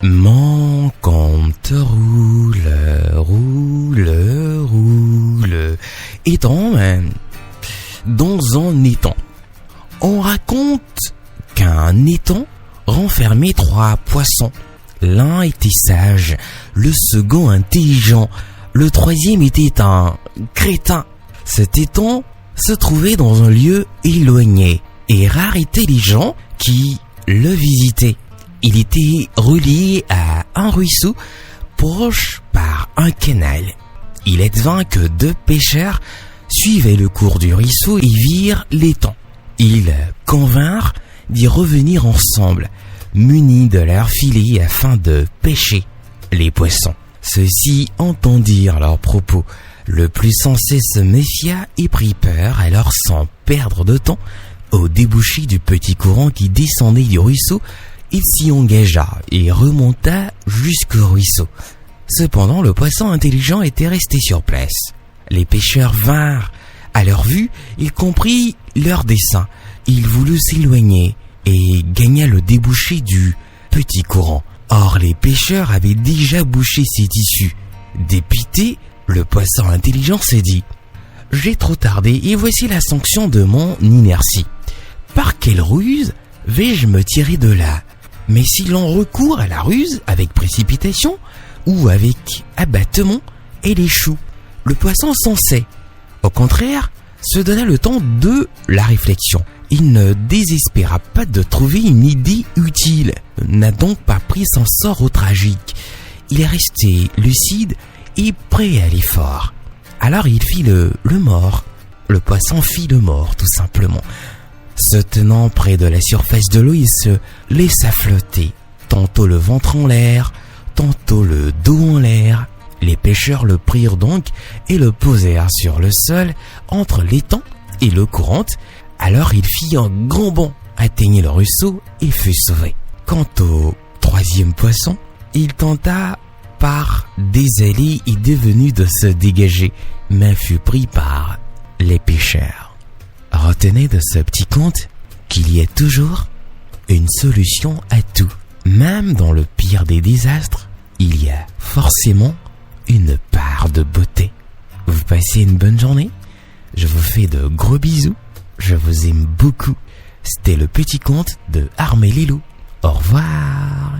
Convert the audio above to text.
Mon compte roule, roule, roule. Étant, dans un étang, on raconte qu'un étang renfermait 3 poissons. L'un était sage, le second intelligent, le troisième était un crétin. Cet étang se trouvait dans un lieu éloigné, et rares étaient les gens qui le visitaient. Il était relié à un ruisseau proche par un canal. Il advint que 2 pêcheurs suivaient le cours du ruisseau et virent l'étang. Ils convinrent d'y revenir ensemble, munis de leurs filets afin de pêcher les poissons. Ceux-ci entendirent leurs propos. Le plus sensé se méfia et prit peur, alors sans perdre de temps, au débouché du petit courant qui descendait du ruisseau, il s'y engagea et remonta jusqu'au ruisseau. Cependant, le poisson intelligent était resté sur place. Les pêcheurs vinrent à leur vue, il comprit leur dessein. Il voulut s'éloigner et gagna le débouché du petit courant. Or, les pêcheurs avaient déjà bouché cette issue. Dépité, le poisson intelligent se dit « J'ai trop tardé et voici la sanction de mon inertie. Par quelle ruse vais-je me tirer de là ? Mais si l'on recourt à la ruse avec précipitation ou avec abattement, elle échoue. Le poisson s'en sait. Au contraire, se donna le temps de la réflexion. Il ne désespéra pas de trouver une idée utile, n'a donc pas pris son sort au tragique. Il est resté lucide et prêt à l'effort. Alors il fit le mort. Le poisson fit le mort, tout simplement. Se tenant près de la surface de l'eau, il se laissa flotter, tantôt le ventre en l'air, tantôt le dos en l'air. Les pêcheurs le prirent donc et le posèrent sur le sol entre l'étang et l'eau courante. Alors il fit un grand bond, atteignit le ruisseau et fut sauvé. Quant au 3e poisson, il tenta par des allées et devenu de se dégager, mais fut pris par les pêcheurs. Retenez de ce petit conte qu'il y a toujours une solution à tout. Même dans le pire des désastres, il y a forcément une part de beauté. Vous passez une bonne journée. Je vous fais de gros bisous. Je vous aime beaucoup. C'était le petit conte de Armé Lilou. Au revoir.